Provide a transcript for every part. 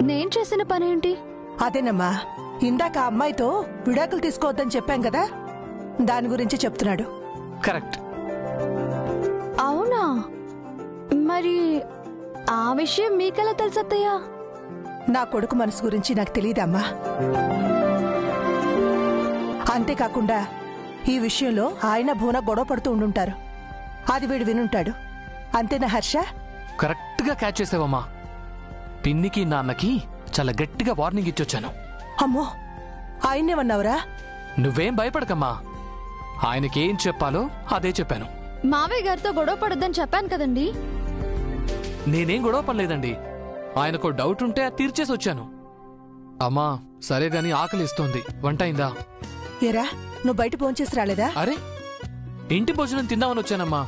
నేను చేసిన పనేంటి? అదేనమ్మా, ఇందాక ఆ అమ్మాయితో విడాకులు తీసుకోవద్దని చెప్పాం కదా, దాని గురించి చెప్తున్నాడు. కరెక్ట్. అవునా? మరి ఆ విషయం మీకెలా తెలుసు అత్తయ్య? నా కొడుకు మనసు గురించి నాకు తెలియదమ్మా. అంతేకాకుండా ఈ విషయంలో ఆయన భూన గొడవ పడుతూ ఉండుంటారు. అది వీడు వినుంటాడు. అంతేనా హర్ష? కరెక్ట్ గా క్యాచ్ చేసావమ్మా. పిన్నికి నాన్నకి చాలా గట్టిగా వార్నింగ్ ఇచ్చొచ్చాను. అమ్మో, ఆయన్నేమన్నావురా? నువ్వేం భయపడకమ్మా, ఆయనకేం చెప్పాలో అదే చెప్పాను. మావయ్య గారితో గొడవ పడొద్దని చెప్పాను కదండి. నేనేం గొడవ పడలేదండి. ఆయనకు డౌట్ ఉంటే అది తీర్చేసి వచ్చాను. అమ్మా సరే గాని ఆకలిస్తోంది, వంట అయిందా? ఏరా, నువ్వు బయట భోంచేసి రాలేదా? అరే, ఇంటి భోజనం తిందామని వచ్చానమ్మా.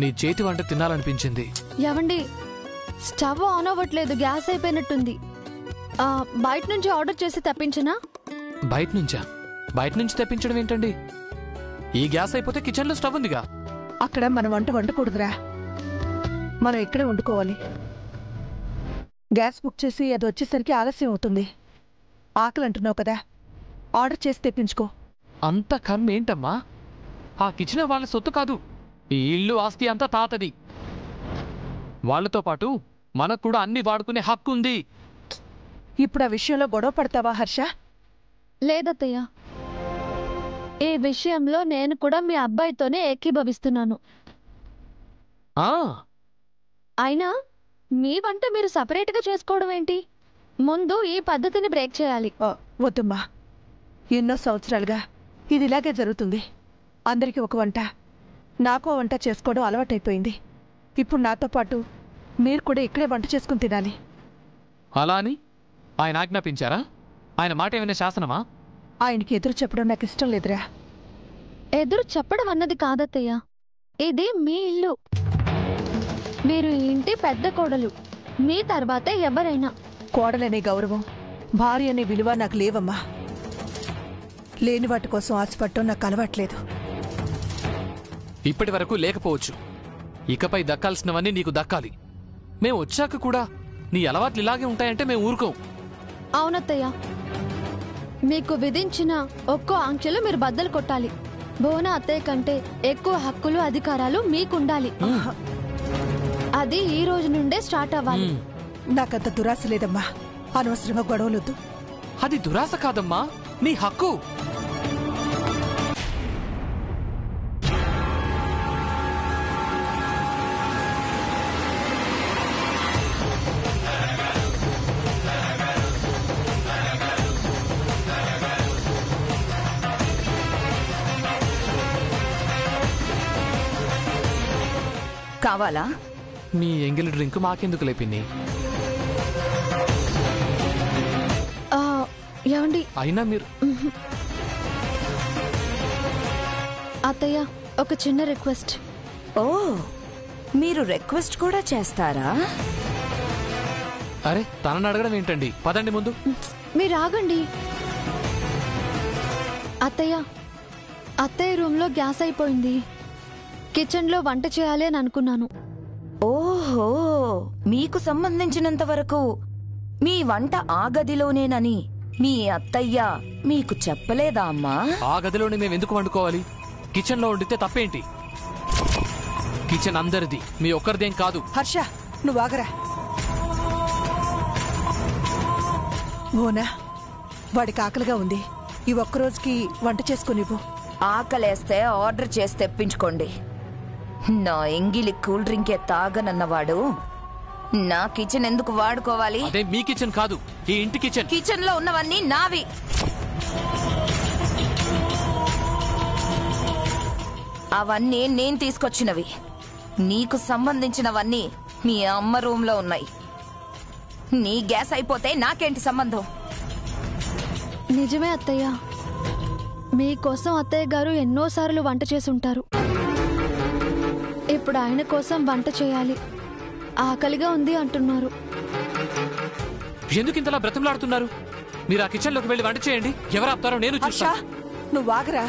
నీ చేతి వంట తినాలనిపించింది. ఏవండి, స్టవ్ ఆన్ అవ్వట్లేదు, గ్యాస్ అయిపోయినట్టుంది. బయట నుంచి ఆర్డర్ చేసి తెప్పించనా? బయట నుంచా? బయట నుంచి తెప్పించడం ఏంటండి? ఈ గ్యాస్ అయిపోతే కిచెన్ లో స్టవ్ ఉందిగా. అక్కడ మనం వంట వండకూడదురా, మనం ఇక్కడే వండుకోవాలి. గ్యాస్ బుక్ చేసి అది వచ్చేసరికి ఆలస్యం అవుతుంది. ఆకలి అంటున్నావు కదా, ఆర్డర్ చేసి తెప్పించుకో. అంత కర్మ ఏంటమ్మా? ఆ కిచెన్ వాళ్ళ సొత్తు కాదు. ఈ ఇల్లు ఆస్తి అంతా తాతది. వాళ్లతో పాటు మనకు కూడా అన్ని వాడుకునే హక్కు ఉంది. ఇప్పుడు ఆ విషయంలో గొడవ పడతావా హర్ష? లేదత్తయ్య, ఈ విషయంలో నేను కూడా మీ అబ్బాయితోనే ఏకీభవిస్తున్నాను. అయినా మీ వంట మీరు సపరేట్గా చేసుకోవడం ఏంటి? ముందు ఈ పద్ధతిని బ్రేక్ చేయాలి. వద్దమ్మా, ఎన్నో సంవత్సరాలుగా ఇది ఇలాగే జరుగుతుంది. అందరికీ ఒక వంట, నాకో వంట చేసుకోవడం అలవాటైపోయింది. ఇప్పుడు నాతో పాటు మీరు కూడా ఇక్కడే వంట చేసుకుని తినాలి. అలా అని ఆయన ఆజ్ఞాపించారా? ఆయన మాట ఏమైనా శాసనమా? ఆయనకి ఎదురు చెప్పడం నాకు ఇష్టం లేదురా. ఎదురు చెప్పడం అన్నది కాదత్తయ్య, ఇది మీ ఇల్లు. మీరు ఇంటి పెద్ద కోడలు, మీ తర్వాతే ఎవరైనా. కోడలనే గౌరవం, భార్య అనే విలువ నాకు లేవమ్మా. లేని వాటి కోసం ఆశపడటం నాకు అలవాట్లేదు. ఇప్పటి వరకు లేకపోవచ్చు, ఇకపై దక్కాల్సినవన్నీ నీకు దక్కాలి. మేం వచ్చాక కూడా నీ అలవాట్లు ఇలాగే ఉంటాయంటే మేము ఊరుకోం. అవునత్తయ్య, మీకు విధించిన ఒక్కో ఆంక్షలు మీరు బద్దలు కొట్టాలి. భువన అత్తయ్య కంటే ఎక్కువ హక్కులు అధికారాలు మీకుండాలి. అది ఈ రోజు నుండే స్టార్ట్ అవ్వాలి. నాకంత దురాశ లేదమ్మా, అనవసరంగా గొడవలొద్దు. అది దురాశ కాదమ్మా, నీ హక్కు. కావాలా? మీ ఎంగిలి డ్రింక్ మాకెందుకు లేపిన్ని? ఏమండి, అయినా మీరు అత్తయ్య, ఒక చిన్న రిక్వెస్ట్. ఓ, మీరు రిక్వెస్ట్ కూడా చేస్తారా? అరే, తనని అడగడం ఏంటండి? పదండి ముందు. మీరు ఆగండి. అత్తయ్య, అత్తయ్య రూమ్లో గ్యాస్ అయిపోయింది. కిచెన్లో వంట చేయాలి అని అనుకున్నాను. ఓహో, మీకు సంబంధించినంత వరకు మీ వంట ఆ గదిలోనేనని మీ అత్తయ్య మీకు చెప్పలేదా అమ్మా? ఆ గదిలోనే మేము ఎందుకు వండుకోవాలి? కిచెన్ లో వండితే తప్పేంటి? కిచెన్ అందరిది, మీ ఒక్కరిదేం కాదు. హర్ష, నువ్వు ఆగరా. ఓనా, వాడికి ఆకలిగా ఉంది, ఈ ఒక్కరోజుకి వంట చేసుకునివ్వు. ఆకలేస్తే ఆర్డర్ చేసి తెప్పించుకోండి. నా ఎంగిలి కూల్ డ్రింకే తాగనన్నవాడు నా కిచెన్ ఎందుకు వాడుకోవాలి? అదే మీ కిచెన్ కాదు, ఈ ఇంటి కిచెన్. కిచెన్ లో ఉన్నవన్నీ నావి. అవన్నీ నేను తీసుకొచ్చినవి. నీకు సంబంధించినవన్నీ మీ అమ్మ రూమ్ లో ఉన్నాయి. నీ గ్యాస్ అయిపోతే నాకేంటి సంబంధం? నిజమే అత్తయ్య, మీకోసం అత్తయ్య గారు ఎన్నోసార్లు వంట చేసుంటారు. ఇప్పుడు ఆయన కోసం వంట చేయాలి. ఆకలిగా ఉంది అంటున్నారు. ఎందుకు ఇంతలా బ్రతిమలాడుతున్నారు? మీరు ఆ కిచెన్ లోకి వెళ్ళి వంట చేయండి. ఎవరు ఆపుతారో నేను చూస్తా. నువ్వు ఆగరా.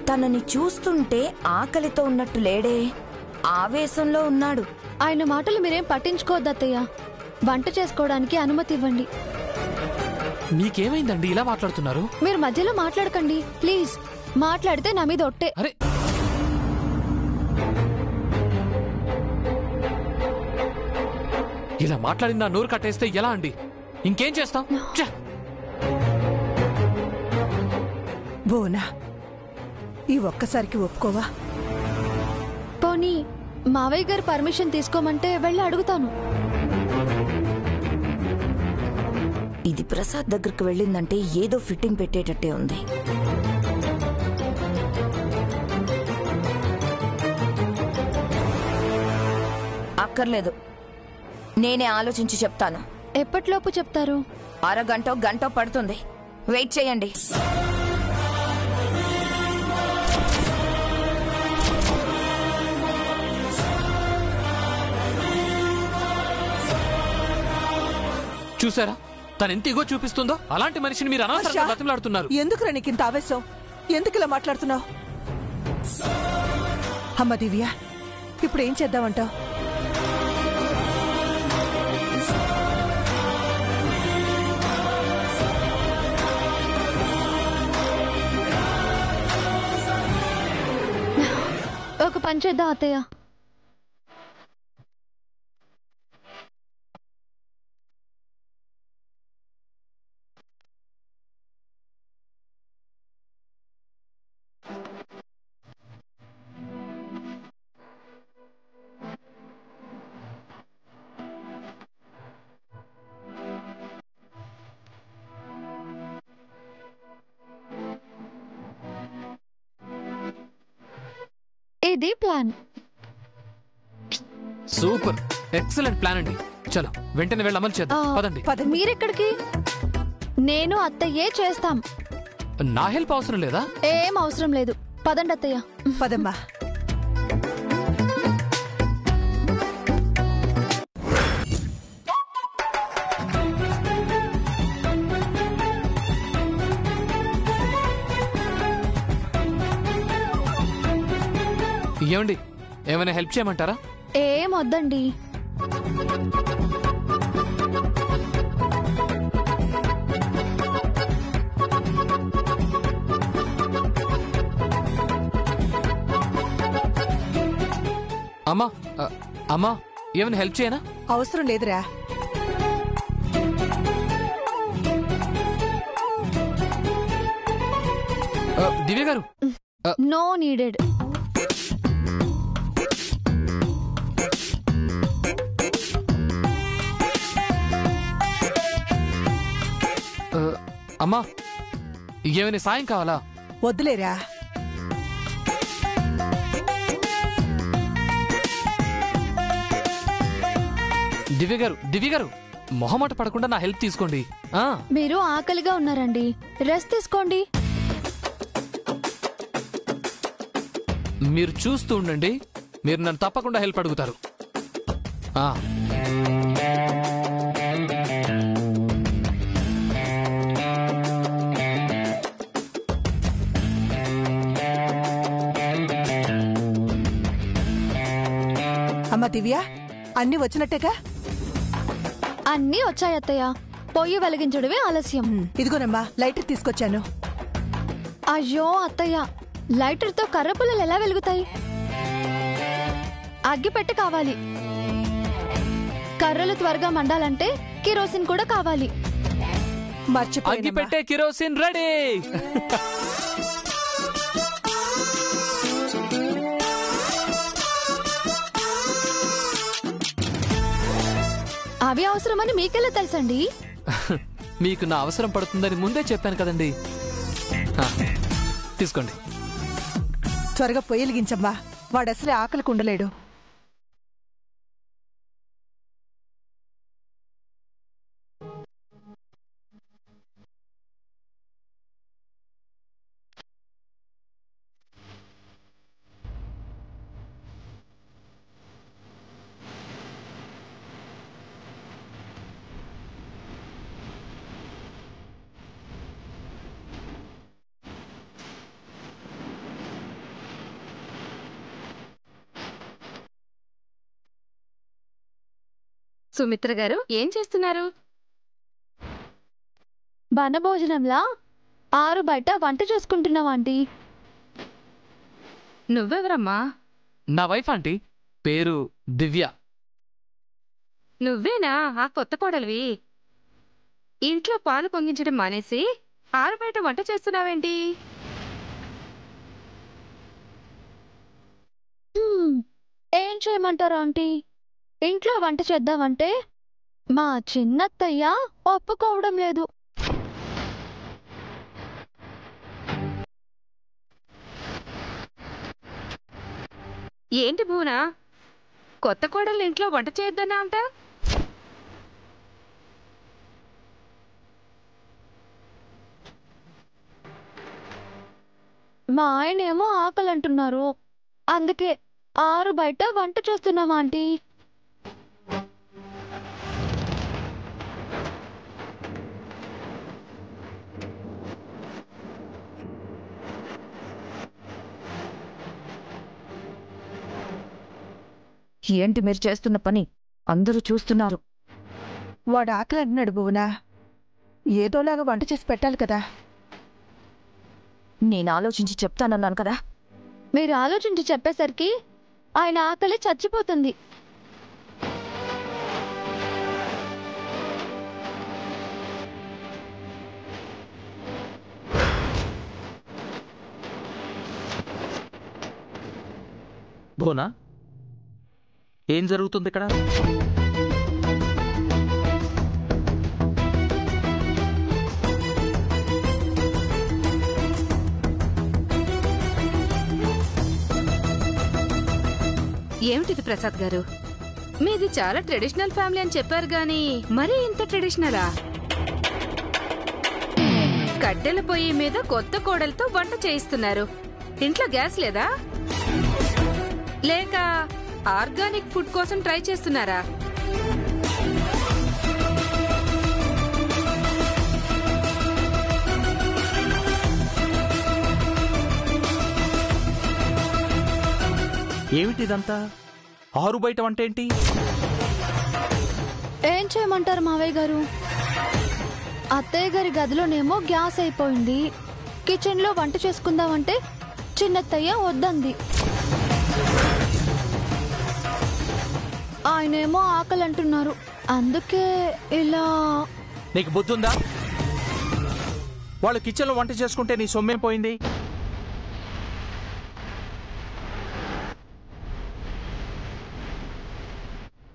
తనని చూస్తుంటే ఆకలితో ఉన్నట్టు లేడే, ఆవేశంలో ఉన్నాడు. ఆయన మాటలు మీరేం పట్టించుకోవద్దు అత్తయ్య. వంట చేసుకోవడానికి అనుమతి ఇవ్వండి. మీకేమైందండి ఇలా మాట్లాడుతున్నారు? మీరు మధ్యలో మాట్లాడకండి ప్లీజ్. మాట్లాడితే నా మీద ఒట్టే. అరే ఇలా మాట్లాడి నా నోరు కట్టేస్తే ఎలా అండి? ఇంకేం చేస్తాం? బోనా ఈ ఒక్కసారికి ఒప్పుకోవా? పోనీ మావయ్య గారు పర్మిషన్ తీసుకోమంటే వెళ్ళి అడుగుతాను. ఇది ప్రసాద్ దగ్గరికి వెళ్ళిందంటే ఏదో ఫిట్టింగ్ పెట్టేటట్టే ఉంది. అక్కర్లేదు, నేనే ఆలోచించి చెప్తాను. ఎప్పటిలోపు చెప్తారు? అరగంటో గంటో పడుతుంది. వెయిట్ చేయండి. చూసారా తను ఎంత ఇగో చూపిస్తుందో? అలాంటి మనిషిని మీరు అనవసరంగా బతిమలాడుతున్నారు. ఎందుకురా నీకు ఇంత ఆవేశం? ఎందుకు ఇలా మాట్లాడుతున్నావు? అమ్మ దివ్య, ఇప్పుడు ఏం చేద్దామంటావు? ఒక పని చేద్దాం అత్తయ్య. ఇది ప్లాన్. సూపర్, ఎక్సలెంట్ ప్లాన్ అండి. చలో వెంటనే వెళ్ళి అమలు చేద్దాం. పదండి. మీరెక్కడికి? నేను అత్తయ్యే చేస్తాం. నా హెల్ప్ అవసరం లేదా? ఏం అవసరం లేదు. పదండి అత్తయ్య. పదమ్మా. ఏమండి, ఏమైనా హెల్ప్ చేయమంటారా? ఏం వద్దండి. అమ్మా అమ్మా, ఏమైనా హెల్ప్ చేయనా? అవసరం లేదురా. దివ్య గారు. No needed. అమ్మా, ఏమైనా సాయం కావాలా? వద్దులేరా. దివ్య గారు మొహమాట పడకుండా నా హెల్ప్ తీసుకోండి. మీరు ఆకలిగా ఉన్నారండి, రెస్ట్ తీసుకోండి. మీరు చూస్తూ ఉండండి, మీరు నన్ను తప్పకుండా హెల్ప్ అడుగుతారు. అమ్మ దివ్య, అన్ని వచ్చినట్టేగా? అన్నీ వచ్చాయి అత్తయ్య. పొయ్యి వెలిగించడమే ఆలస్యం. ఇదిగోనమ్మా, లైటర్ తీసుకొచ్చాను. అయ్యో అత్తయ్య, లైటర్తో కర్రపుల్లలు ఎలా వెలుగుతాయి? అగ్గిపెట్టె కావాలి. కర్రలు త్వరగా మండాలంటే కిరోసిన్ కూడా కావాలి. అగ్గిపెట్టె, కిరోసిన్ రెడీ. అవి అవసరమని మీకెలా తెలుసండి? మీకు నా అవసరం పడుతుందని ముందే చెప్పాను కదండి. తీసుకోండి. త్వరగా పొయ్యలిగించమ్మా, వాడు అసలే ఆకలికి ఉండలేడు. సుమిత్ర గారు ఏం చేస్తున్నారు? వనభోజనంలా ఆరు బయట వంట చూసుకుంటున్నాం ఆంటీ. నువ్వెవరమ్మా? నా వైఫ్ ఆంటీ, పేరు దివ్య. నువ్వేనా ఆ కొత్త కోడలివి? ఇంట్లో పాలు పొంగించడం మానేసి ఆరు బయట వంట చేస్తున్నావేంటి? ఏం చేయమంటారు ఆంటీ? ఇంట్లో వంట చేద్దామంటే మా చిన్నత్తయ్య ఒప్పుకోవడం లేదు. ఏంటి భూనా, కొత్త కోడలు ఇంట్లో వంట చేయొద్దన్నా అంట? మా ఆయనేమో ఆకలి అంటున్నారు. అందుకే ఆరు బయట వంట చేస్తున్నాం ఆంటీ. ఏంటి మీరు చేస్తున్న పని? అందరూ చూస్తున్నారు. వాడు ఆకలి అంటున్నాడు భువనా. ఏదోలాగా వంట చేసి పెట్టాలి కదా. నేను ఆలోచించి చెప్తానన్నాను కదా. మీరు ఆలోచించి చెప్పేసరికి ఆయన ఆకలి చచ్చిపోతుంది. భువనా, ఏం జరుగుతుంది ఇక్కడ? ఏమిటిది ప్రసాద్ గారు? మీది చాలా ట్రెడిషనల్ ఫ్యామిలీ అని చెప్పారు గాని మరీ ఇంత ట్రెడిషనలా? కట్టెల పొయ్యి మీద కొత్త కోడలతో వంట చేయిస్తున్నారు. ఇంట్లో గ్యాస్ లేదా? లేక ఆర్గానిక్ ఫుడ్ కోసం ట్రై చేస్తున్నారా? ఏమిటిదంతా? ఆరు బయట వంట ఏంటి? ఏం చేయమంటారు మావయ్య గారు? అత్తయ్య గారి గదిలోనేమో గ్యాస్ అయిపోయింది. కిచెన్లో వంట చేసుకుందామంటే చిన్నత్తయ్య వద్దంది. ఆయనేమో ఆకలి అంటున్నారు. అందుకే ఇలా. నీకు బుద్ధుందా? వాళ్ళు కిచెన్లో వంట చేసుకుంటే నీ సొమ్మేం పోయింది?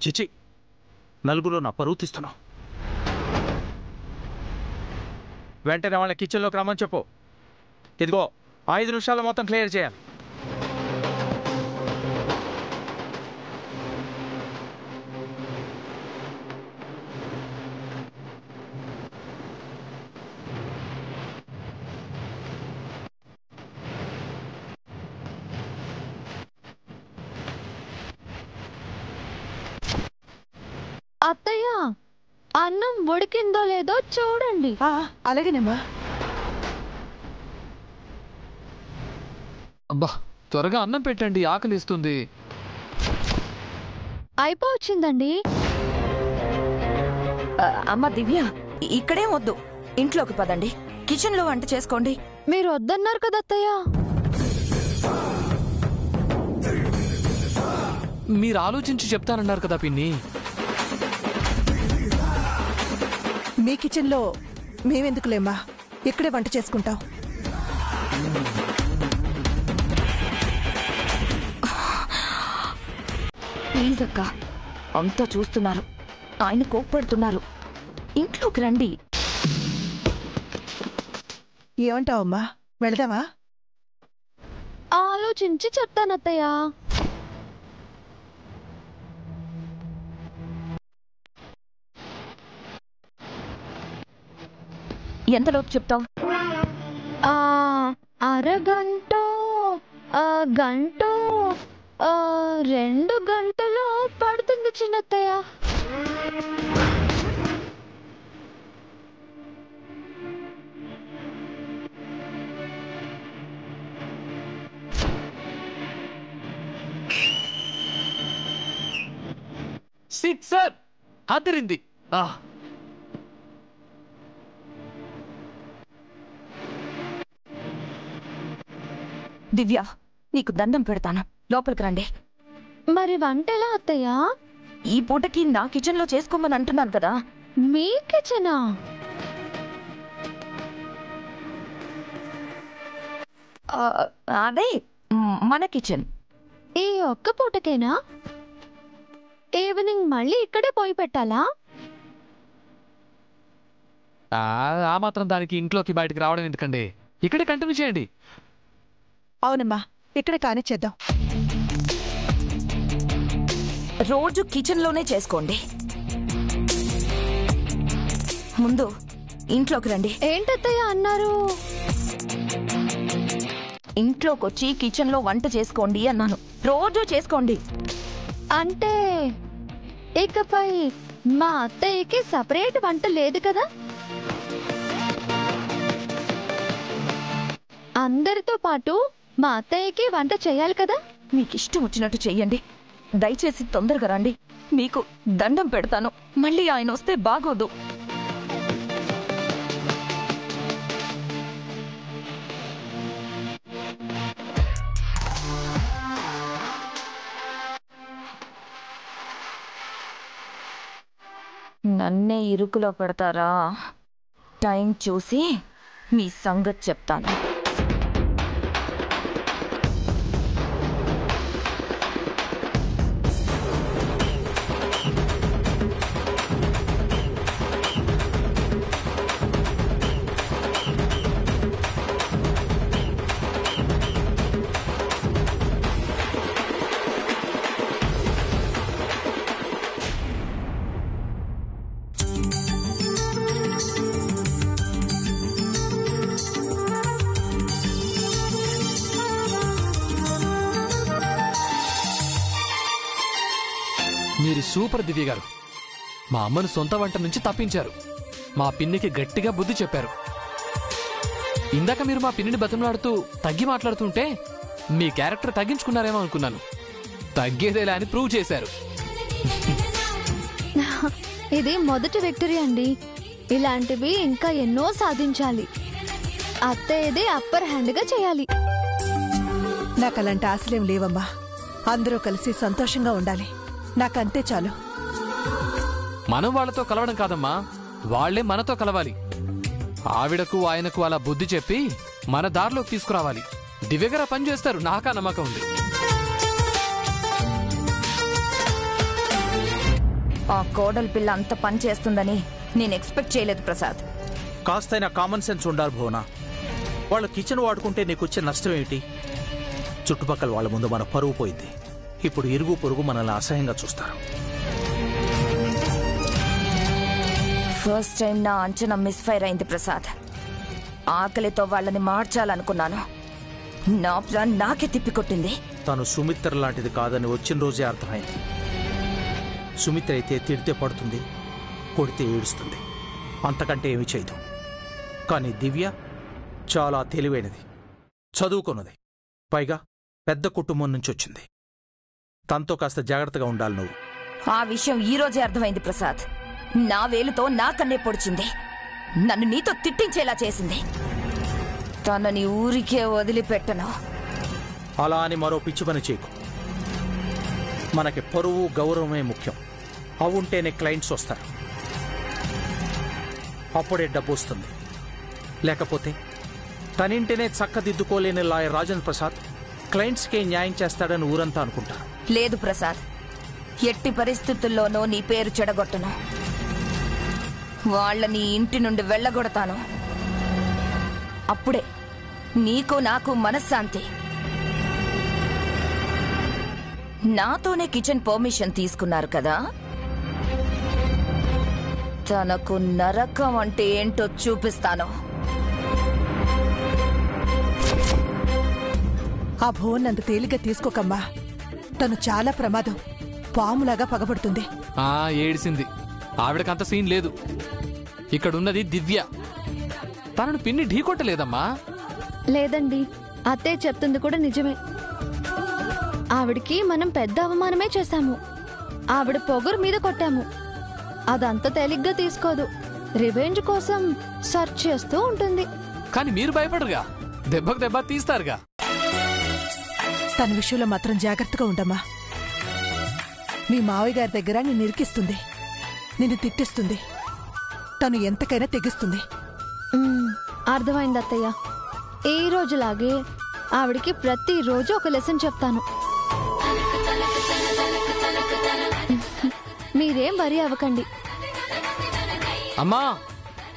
చిచి, నలుగురు నా పరువు తీస్తున్నావు. వెంటనే వాళ్ళ కిచెన్లోకి రమ్మని చెప్పు. ఇదిగో 5 నిమిషాల్లో మొత్తం క్లియర్ చేయాలి. అత్తయ్య, అన్నం ఉడికిందో లేదో చూడండి. అలాగేనమ్మా. అబ్బా, త్వరగా అన్నం పెట్టండి, ఆకలిస్తుంది. అయిపోవచ్చిందండి. అమ్మ దివ్య, ఇక్కడేం వద్దు, ఇంట్లోకి పదండి. కిచెన్లో వంట చేసుకోండి. మీరు వద్దన్నారు కదా అత్తయ్య. మీరు ఆలోచించి చెప్తానన్నారు కదా పిన్ని. మీ కిచెన్లో మేమెందుకులేమ్మా, ఇక్కడే వంట చేసుకుంటాం. ప్లీజ్ అక్క, అంతా చూస్తున్నారు. ఆయన కోప్పడుతున్నారు. ఇంట్లోకి రండి. ఏమంటావమ్మా, వెళదామా? ఆలోచించి చెప్తానత్తయ్య. ఎంతలోపు చెప్తావు? అరగంట, గంట, 2 గంటలు పడుతుంది చిన్నత్తయ్య. సిక్సర్ అదిరింది. దివ్య, నీకు దండం పెడతాను, లోపలికి రండి. మరి వంటలా అత్తయ్య? ఈ పూటకి నా కిచెన్ లో చేసుకోమని అంటున్నాను కదా. మీ కిచెనా? అదే మన కిచెన్. ఈ ఒక్క పూటకేనా? ఈవినింగ్ మళ్ళీ ఇక్కడే పోయి పెట్టాలా? ఆ మాత్రం దానికి ఇంట్లోకి బయటికి రావడం ఎందుకండి, ఇక్కడే కంటిన్యూ చేయండి. అవునమ్మా, ఇక్కడే కానీ చేద్దాం. రోజు కిచెన్ లోనే చేసుకోండి. ముందు ఇంట్లోకి రండి. ఏంటత్తయ్య అన్నారు? ఇంట్లోకి వచ్చి కిచెన్ లో వంట చేసుకోండి అన్నాను. రోజు చేసుకోండి. అంటే ఇకపై మా అత్తయ్యకి సపరేట్ వంట లేదు కదా? అందరితో పాటు మా అత్తయ్యకి వంట చేయాలి కదా? మీకు ఇష్టం వచ్చినట్టు చెయ్యండి. దయచేసి తొందరగా రండి, మీకు దండం పెడతాను. మళ్ళీ ఆయన వస్తే బాగోదు. నన్నే ఇరుకులో పెడతారా? టైం చూసి మీ సంగతి చెప్తాను. మీరు సూపర్ దివ్య గారు. మా అమ్మను సొంత వంట నుంచి తప్పించారు. మా పిన్నికి గట్టిగా బుద్ధి చెప్పారు. ఇందాక మీరు మా పిన్నిని బతిమలాడుతూ తగ్గి మాట్లాడుతుంటే మీ క్యారెక్టర్ తగ్గించుకున్నారేమో అనుకున్నాను. తగ్గేదేలా అని ప్రూవ్ చేశారు. ఇది మొదటి విక్టరీ అండి. ఇలాంటివి ఇంకా ఎన్నో సాధించాలి. అత్తయ్యది అప్పర్ హ్యాండ్ గా చేయాలి. నాకు అలాంటి ఆశలేం లేవమ్మా. అందరూ కలిసి సంతోషంగా ఉండాలి. నాకంతే చాలు. మనం వాళ్లతో కలవడం కాదమ్మా, వాళ్లే మనతో కలవాలి. ఆవిడకు ఆయనకు అలా బుద్ధి చెప్పి మన దారిలోకి తీసుకురావాలి. దివ్యగారు పని చేస్తారు, నాకా నమ్మకం ఉంది. ఆ కోడలి పిల్ల అంత పని చేస్తుందని నేను ఎక్స్పెక్ట్ చేయలేదు ప్రసాద్. కాస్తైనా కామన్ సెన్స్ ఉండాలి భువన. వాళ్ళు కిచెన్ వాడుకుంటే నీకు వచ్చే నష్టం ఏమిటి? చుట్టుపక్కల వాళ్ళ ముందు మన పరువు పోయింది. ఇప్పుడు ఇరుగు పొరుగు మనల్ని అసహ్యంగా చూస్తారు. ఫస్ట్ టైం నా అంచనా మిస్ఫైర్ అయింది ప్రసాద్. ఆకలితో వాళ్ళని మార్చాలనుకున్నాను. నా ప్లాన్ నాకే తిప్పికొట్టింది. తను సుమిత్ర లాంటిది కాదని వచ్చిన రోజే అర్థమైంది. సుమిత్ర అయితే తిడితే పడుతుంది, కొడితే ఏడుస్తుంది, అంతకంటే ఏమి చేయదు. కానీ దివ్య చాలా తెలివైనది, చదువుకున్నది, పైగా పెద్ద కుటుంబం నుంచి వచ్చింది. తనతో కాస్త జాగ్రత్తగా ఉండాలి నువ్వు. ఆ విషయం ఈ రోజే అర్థమైంది ప్రసాద్. నా వేలుతో నా కన్నే పొడిచింది, నన్ను నీతో తిట్టించేలా చేసింది. తనని ఊరికే వదిలిపెట్టను. అలా అని మరో పిచ్చి పని చేయకు. మనకి పరువు గౌరవమే ముఖ్యం. అవుంటేనే క్లయింట్స్ వస్తారు, అప్పుడే డబ్బు వస్తుంది. లేకపోతే తనింటేనే చక్కదిద్దుకోలేని లాయర్ రాజేంద్ర ప్రసాద్ క్లయింట్స్కే న్యాయం చేస్తాడని ఊరంతా అనుకుంటారు. లేదు ప్రసాద్, ఎట్టి పరిస్థితుల్లోనూ నీ పేరు చెడగొట్టను. వాళ్ళని ఇంటి నుండి వెళ్ళగొడతాను. అప్పుడే నీకు నాకు మనశ్శాంతి. నాతోనే కిచెన్ పర్మిషన్ తీసుకున్నారు కదా, తనకు నరకం అంటే ఏంటో చూపిస్తాను. ఆ భువన్ అంత తేలిగ్గా తీసుకోకమ్మా. తను చాలా ప్రమాదం, పాములాగా పగబడుతుంది. ఏడిసింది. ఆవిడకంత సీన్ లేదు. ఇక్కడున్నది దివ్య. తనను పిన్ని ఢీకొట్టలేదమ్మా. లేదండి, అత్తయ్య చెప్తుంది కూడా నిజమే. ఆవిడికి మనం పెద్ద అవమానమే చేశాము. ఆవిడ పొగరు మీద కొట్టాము. అదంత తేలిగ్గా తీసుకోదు. రివెంజ్ కోసం సర్చ్ చేస్తూ ఉంటుంది. కానీ మీరు భయపడరుగా, దెబ్బకు దెబ్బ తీస్తారుగా. తన విషయంలో మాత్రం జాగ్రత్తగా ఉండమ్మా. మీ మావయ్య గారి దగ్గర నిన్ను ఇరికిస్తుంది, నిన్ను తిట్టిస్తుంది. తను ఎంతకైనా తెగిస్తుంది. అర్థమైంది అత్తయ్య. ఈ రోజులాగే ఆవిడికి ప్రతిరోజు ఒక లెసన్ చెప్తాను. మీరేం వరి అవ్వకండి. అమ్మా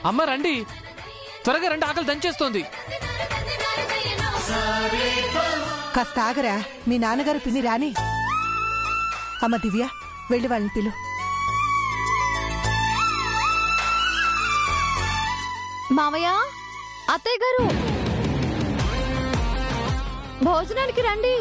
అమ్మ రండి, త్వరగా రండి, ఆకలి దంచేస్తోంది. కాస్త ఆగరా, మీ నాన్నగారు పిన్ని రాని. అమ్మ దివ్య, వెళ్ళి వాళ్ళని పిలు. మావయ్య, అత్తయ్య గారు, భోజనానికి రండి.